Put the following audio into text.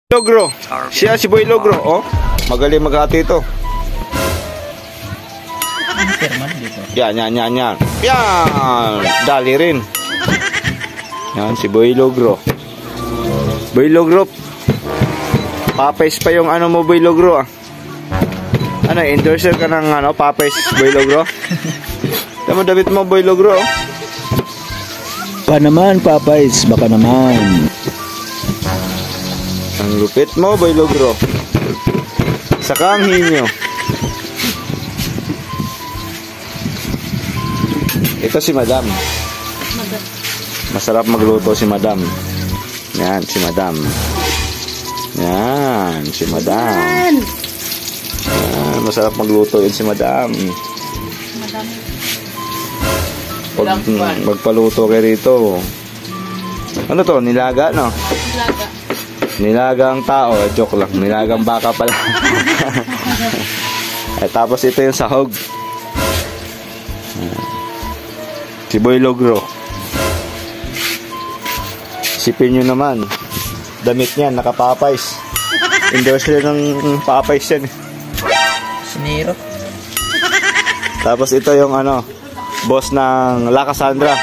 Logro. Siya si Boy Logro. Oh, magaling maghati ito. Yan. Yan. Dali rin. Yan si Boy Logro. Boy Logro. Papay's pa yung ano mo, Boy Logro. Ano, endorser ka ng ano, Papay's, Boy Logro? Tama damit mo, Boy Logro. Baka naman, Papay's. Baka naman. Ang lupit mo, Boy Logro. Saka ang hinyo. Ito si Madam. Masarap magluto si Madam. Yan, si Madam. Yan, si Madam. Yan, masarap magluto yun si Madam. Pag magpaluto kayo rito. Ano to? Nilaga, no? Nilaga. Nilagang tao, joke lang. Nilagang baka pala. Tapos ito yung sahog. Si Boy Logro. Sipin nyo naman. Damit niyan, naka-Papay's. Endorser ng Papay's yan. Siniro. Tapos ito yung ano, boss ng La Cassandra.